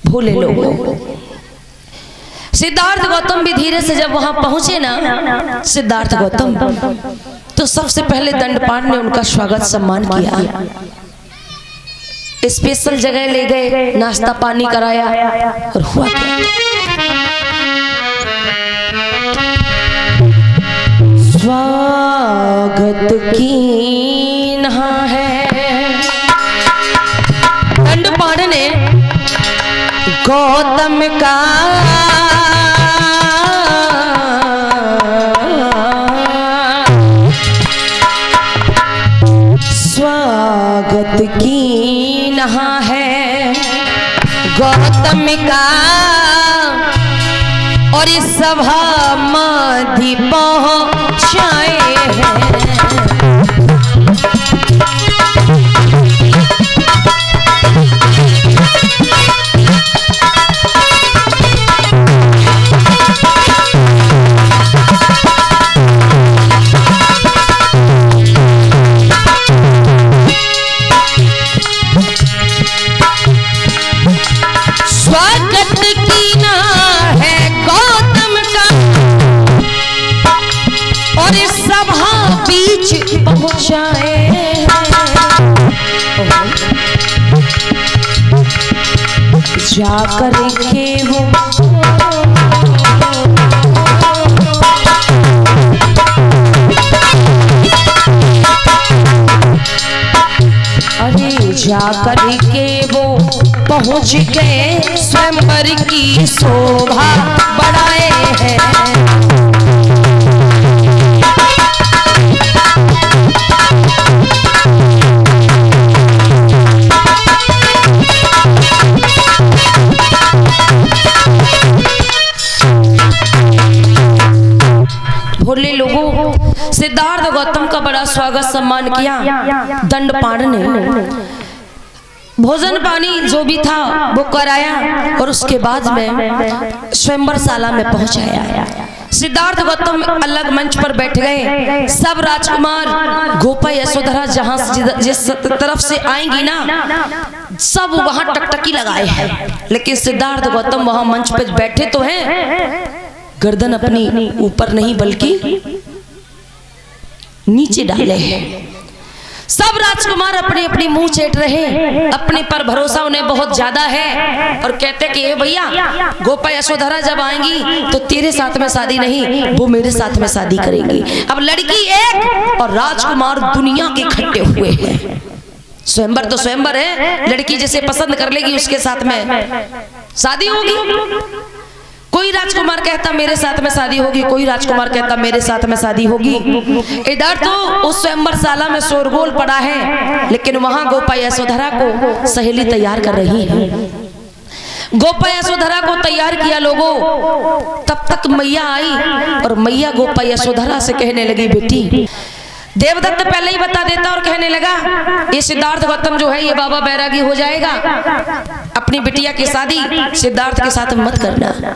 भोले लोग। सिद्धार्थ गौतम भी धीरे से जब वहां पहुंचे ना, सिद्धार्थ गौतम, तो सबसे पहले दंडपाण ने उनका स्वागत सम्मान किया, स्पेशल जगह ले गए, नाश्ता पानी कराया। और हुआ क्या, स्वागत कीन्हा है दंडपाण ने गौतम का, स्वागत कीन्हा है गौतम का, और इस सभा मध्य पहुंचाए हैं। जाकर के वो अरे जाकर के वो पहुंच गए, स्वयंवर की शोभा बढ़ाए हैं। भोले लोगों, सिद्धार्थ गौतम का बड़ा स्वागत सम्मान किया दंडपाण ने। भोजन पानी जो भी था वो कराया और उसके बाद में स्वयंवर शाला में पहुंचाया। सिद्धार्थ गौतम अलग मंच पर बैठ गए। सब राजकुमार गोपा यशोधरा जहां जिस तरफ से आएंगी ना, सब वहां टकटकी लगाए हैं, लेकिन सिद्धार्थ गौतम वहां मंच पर बैठे तो हैं, गर्दन अपनी ऊपर नहीं बल्कि नीचे डाले हैं। सब राजकुमार अपने अपने मुंह चेट रहे, अपने पर भरोसा उन्हें बहुत ज्यादा है, और कहते कि ए भैया, गोपा यशोधरा जब आएंगी तो तेरे साथ में शादी नहीं, वो मेरे साथ में शादी करेंगी। अब लड़की एक और राजकुमार दुनिया के इकट्ठे हुए हैं। स्वयंवर तो स्वयंवर है, लड़की जिसे पसंद कर लेगी उसके साथ में शादी होगी। कोई राजकुमार कहता मेरे साथ में शादी होगी, कोई राजकुमार कहता मेरे साथ में शादी होगी। इधर तो उस स्वयंवर शाला में शोरगोल पड़ा है, लेकिन वहां गोपा यशोधरा को सहेली तैयार कर रही है। गोपा यशोधरा को तैयार किया लोगों, तब तक मैया आई और मैया गोपा यशोधरा से कहने लगी, बेटी, देवदत्त पहले ही बता देता और कहने लगा, ये सिद्धार्थ गौतम जो है ये बाबा बैरागी हो जाएगा, अपनी बिटिया की शादी सिद्धार्थ के साथ मत करना।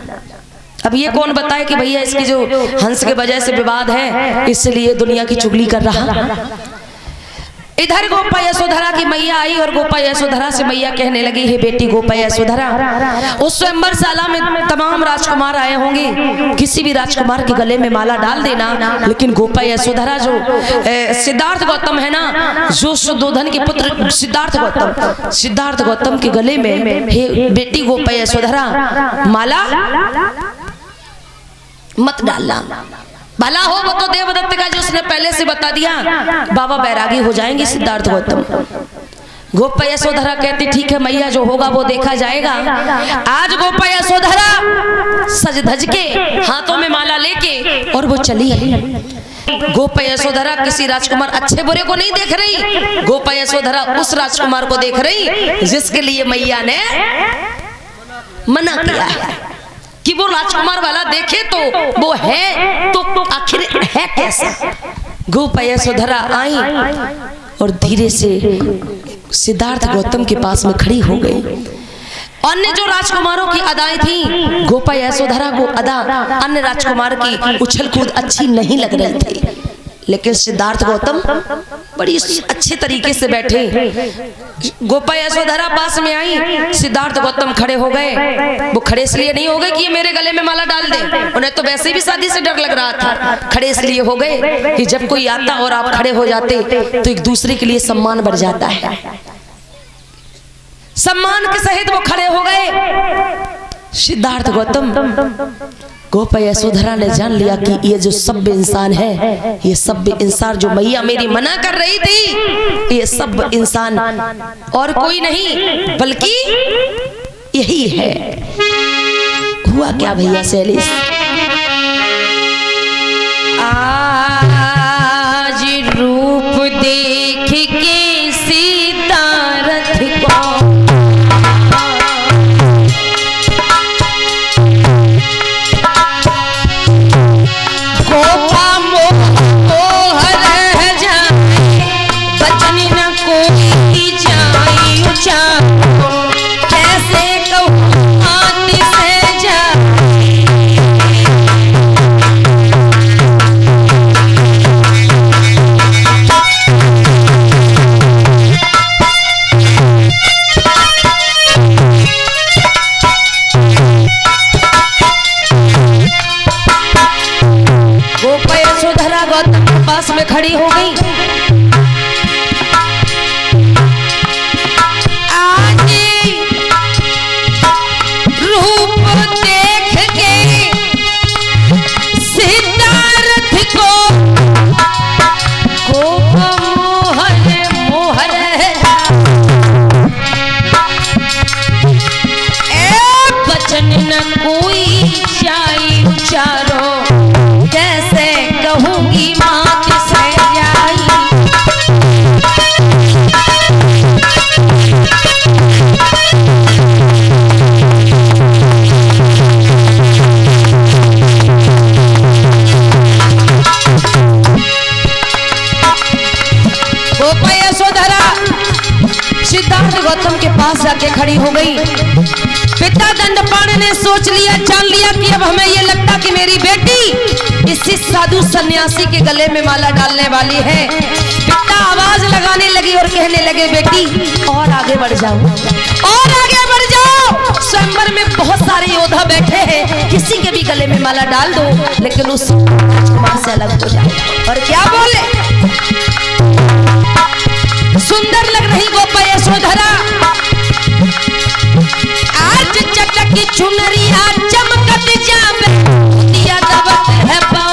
अब ये कौन बताए कि भैया इसकी जो हंस के वजह से विवाद है, इसलिए दुनिया की चुगली कर रहा। इधर गोपा यशोधरा की मैया आई और गोपा यशोधरा से मैया कहने लगी, हे बेटी गोपा यशोधरा, उस स्वयंवर शाला में तमाम राजकुमार आए होंगे, किसी भी राजकुमार के गले में माला डाल देना, लेकिन गोपा यशोधरा जो सिद्धार्थ गौतम है ना, जो सुद्धोधन के पुत्र सिद्धार्थ गौतम के गले में, हे बेटी गोपा यशोधरा, माला मत डालना। भला हो वो तो देवदत्त का जो उसने पहले से बता दिया, बाबा बैरागी हो जाएंगे सिद्धार्थ गौतम। गोपा यशोधरा कहती ठीक है मैया, जो होगा वो देखा जाएगा। आज गोपा यशोधरा सज धज के हाथों में माला लेके और वो चली। गोपा यशोधरा किसी राजकुमार अच्छे बुरे को नहीं देख रही, गोपा यशोधरा उस राजकुमार को देख रही जिसके लिए मैया ने मना किया है कि वो राजकुमार वाला देखे तो वो है तो आखिर है कैसा। गोपा यशोधरा आई और धीरे से सिद्धार्थ गौतम के पास में खड़ी हो गई। अन्य जो राजकुमारों की अदाएं थी, गोपा यशोधरा को अदा अन्य राजकुमार की उछल कूद अच्छी नहीं लग रही थी। लेकिन सिद्धार्थ गौतम बड़ी अच्छे तरीके से बैठे। गोपा यशोधरा पास में आई, सिद्धार्थ गौतम खड़े हो गए। वो खड़े इसलिए नहीं हो गए कि ये मेरे गले में माला डाल दे, उन्हें तो वैसे भी शादी से डर लग रहा था। खड़े इसलिए हो गए कि जब कोई आता और आप खड़े हो जाते तो एक दूसरे के लिए सम्मान बढ़ जाता है। सम्मान के सहित वो खड़े हो गए। सिद्धार्थ गौतम, गोपा यशोधरा ने जान लिया कि ये जो सभ्य इंसान है, ये सभ्य इंसान जो मैया मेरी मना कर रही थी, ये सब इंसान और कोई नहीं बल्कि यही है। हुआ क्या भैया शैलेश? आज रूप देख के सिद्धार्थ को पास में खड़ी हो गई। आज रूप देख के सिद्धार्थ को गोप मोहर मोहर बचन न कोई जाई उचारो, कैसे कहूंगी मात से जाई। गोपा यशोधरा सिद्धार्थ गौतम के पास जाके खड़ी हो गई। पिता दंडपाण ने सोच लिया, जान लिया कि अब हमें ये लगता कि मेरी बेटी इसी साधु सन्यासी के गले में माला डालने वाली है। पिता आवाज लगाने लगी और कहने लगे, बेटी और आगे बढ़ जाओ, और आगे बढ़ जाओ। स्वयंवर में बहुत सारे योद्धा बैठे हैं, किसी के भी गले में माला डाल दो, लेकिन उस राजकुमार से अलग हो जाओ। और क्या बोले? सुंदर लग रही गोपा यशोधरा, आज चटकी चुनरिया चमकत जावे, दिया दबत है पाँव।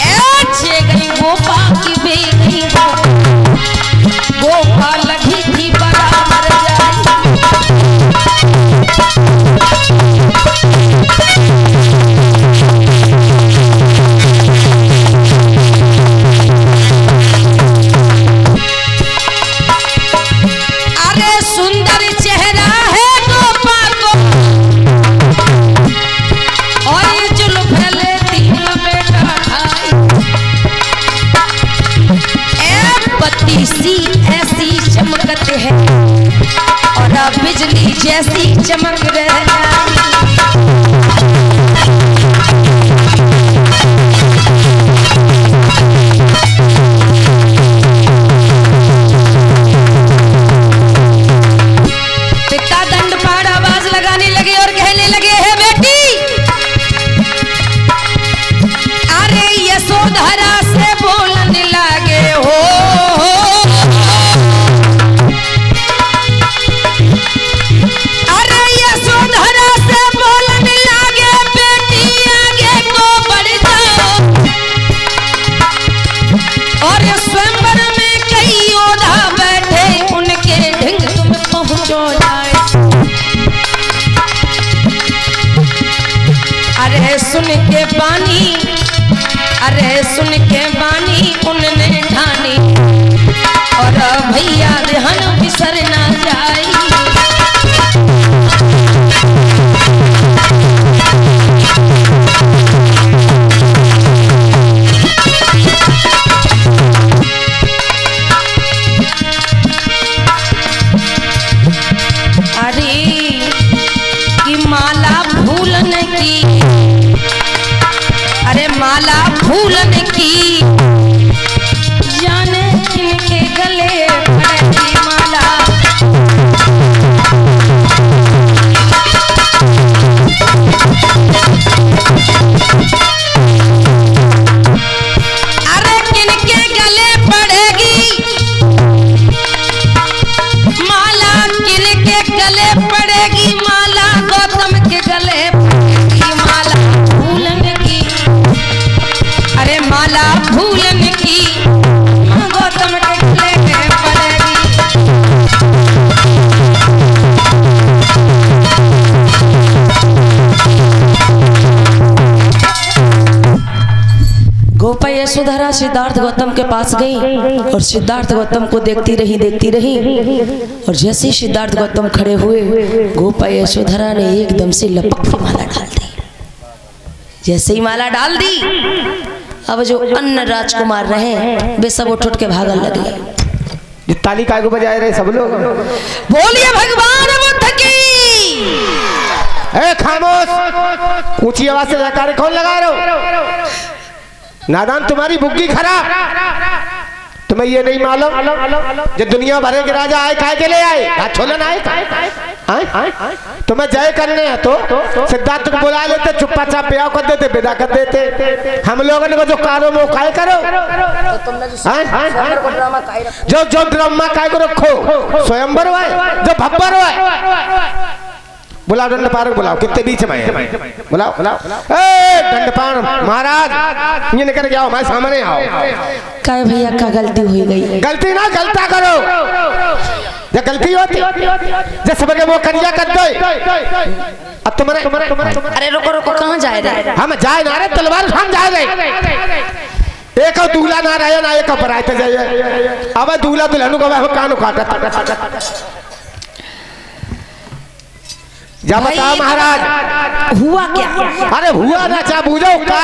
ऐसे गई गोपा की बेटी, गोपा लगी थी बराबर जाई। बिजली जैसी चमक रही। पिता दंडपाण आवाज लगाने लगे और कहने लगे, है बेटी, अरे यशोधरा से बोलने लगे हो, सुन के बानी, अरे सुन के बानी उनने ठानी, और भैया ध्यान बिसर ना जाए। अरे कि माला भूलन की पड़ेगी माला गौतम के गले पड़ेगी माला फूलन की, अरे माला फूलन की गौतम के गले में पड़ेगी। गोपा यशोधरा सिद्धार्थ गौतम के पास गई और सिद्धार्थ गौतम को देखती रही और जैसे ही सिद्धार्थ गौतम खड़े हुए गोपा यशोधरा ने एकदम से लपक के माला डाल दी। जैसे ही माला डाल दी अब जो अन्य राजकुमार रहे वे सब उठ के भागने लगे। ये ताली काय को बजाए रहे सब लोग, बोलिए भगवान बुद्ध की। ए खामोश, ऊंची आवाज से जयकारे कौन लगा रहे हो? नादान, तुम्हारी बुग्गी खराब। तुम्हें ये नहीं मालूम जो दुनिया भरे के राजा आए काहे के लिए आए? हाथ छोलन आए तुम्हें जय करने हैं तो सिद्धार्थ को बुला लेते, चुप्पा चाप ब्याह कर देते, विदा कर देते। हम लोगों को जो कारो वो काय करो, जो जो ड्रामा काय को रखो, स्वयंवर है जो भब्बर है। बुलाओ दंडपाण, बुलाओ, कितने बीच में है? बुलाओ ए दंडपाण महाराज, ये निकल के आओ, हमारे सामने आओ। काय भैया का गलती हो गई? गलती ना गलता करो, जब गलती होती जब सबके वो करिया कर दो। अब तुम्हारे अरे रुको रुको, कहाँ जाए रहे? हम जाए ना रे, तलवार हम जाए रहे। एक दूल्हा ना रहे ना एक बरात जाइए। अब दूल्हा दुल्हन को कानू काटा जा बताओ महाराज हुआ क्या? अरे हुआ ना चाह बूझो का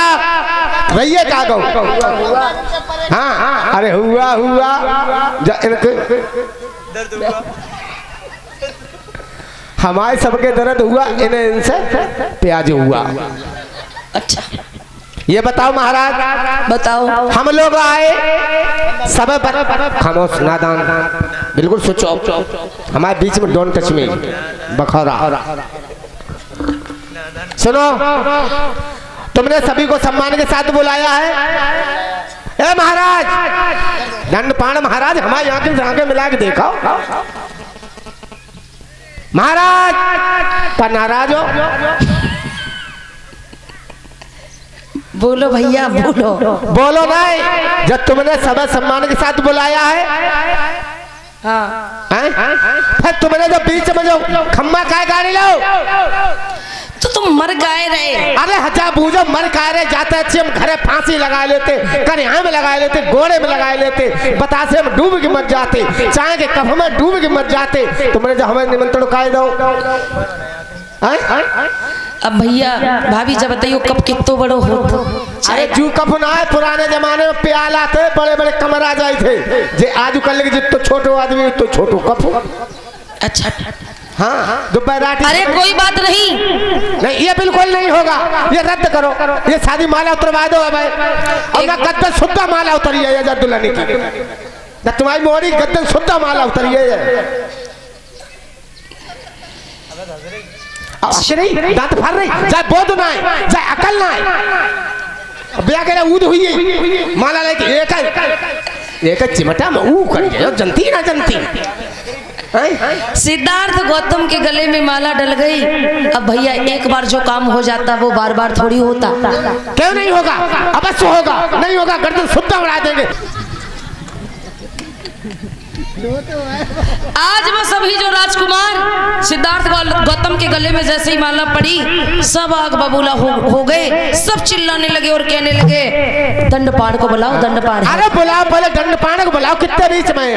रहिए का गो। हाँ अरे हुआ हमारे सबके दर्द हुआ, इन्हें इनसे प्याज हुआ। अच्छा ये बताओ महाराज, बताओ। हम लोग आए सब खामोश नादान, बिल्कुल सोचो। हमारे बीच में डोंट टच मी बखौरा। सुनो, तुमने सभी को सम्मान के साथ बुलाया है। ए महाराज, दंडपाण महाराज, हमारे यहाँ के आगे मिला के देखो। महाराज का नाराज हो? बोलो भैया बोलो। बोलो नहीं, जब तुमने सब सम्मान के साथ बुलाया है, हाँ, फिर तुमने जब बीच में जो खम्मा काय गाड़ी लो तो तुम मर गए रहे। अरे हजा बूझो, मर गए रहे। जाते अच्छे हम घरे फांसी लगा लेते, कन्या में लगा लेते, घोड़े में लगा लेते, बतासे में डूब के मर जाते, चाय के कप में डूब के मर जाते। तुमने जब हमें निमंत्रण काय दो। अब भैया भाभी जब बताइयो कब कितो बड़ो हो? अरे जू कप ना है, पुराने जमाने में प्याला थे, बड़े बड़े कमरा जाए थे। जे आज कल के जितो छोटो आदमी तो छोटो कप। अच्छा हाँ दोपहर। अरे कोई बात नहीं, ये बिल्कुल नहीं होगा, ये रद्द करो। ये शादी माला उतरवा दो। अब और ना गद्दन शुद्ध माला उतरी है दुल्हन की, ना तुम्हारी मोरी गद्दन शुद्ध माला उतरी है। दांत फाड़ रही, जाए बोध ना है, जाए अकल ना है। ब्याह के ऊद हुई माला लेके एक चिमटा में ऊ कर गया, जनती ना जनती। सिद्धार्थ गौतम के गले में माला डल गई। अब भैया एक बार जो काम हो जाता वो बार बार थोड़ी होता। क्यों नहीं होगा? अवश्य होगा। नहीं होगा गर्दन सुद्धा उड़ा देंगे। आज वो सभी जो राजकुमार सिद्धार्थ गौतम के गले में जैसे ही माला पड़ी, सब आग बबूला हो गए। सब चिल्लाने लगे और कहने लगे दंडपाण को बुलाओ, दंडपाण। अरे बुलाओ, पहले दंडपाण को बुलाओ। कितने बीच में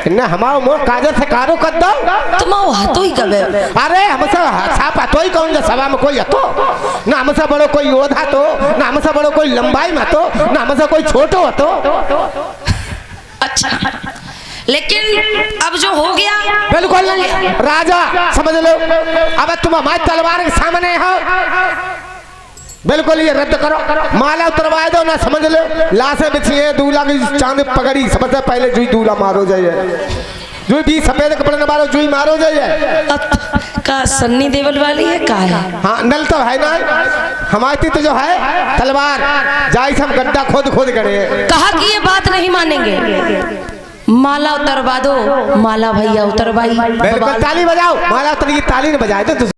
ना हमारा मोह काजल से कारो कर दो। तुम हाथों ही कबे? अरे हमसे साफ हाथों ही कौन सभा में कोई हतो ना, हमसे बड़ो कोई योद्धा तो ना, हमसे बड़ो कोई लंबाई में तो ना, हमसे कोई छोटो हतो। अच्छा लेकिन अब जो हो गया बिल्कुल नहीं। राजा समझ लो, अब तुम हमारी तलवार के सामने हो, बिल्कुल ये रद्द करो। माला उतरवाए दो ना, समझ लो लाशें बिछी दूल्हा की चांद पकड़ी। सबसे पहले जुई दूल्हा मारो जाइए, जुई भी सफेद कपड़े न मारो, जुई मारो जाइए। का सन्नी देवल वाली है का है? हाँ नल तो है ना, हमारी तो जो है तलवार जाई हम गड्ढा खोद खोद करे। कहा कि ये बात नहीं मानेंगे। माला उतरवा दो। माला भैया उतरवाई। बिल्कुल ताली बजाओ। माला उतर की ताली नहीं बजाए तो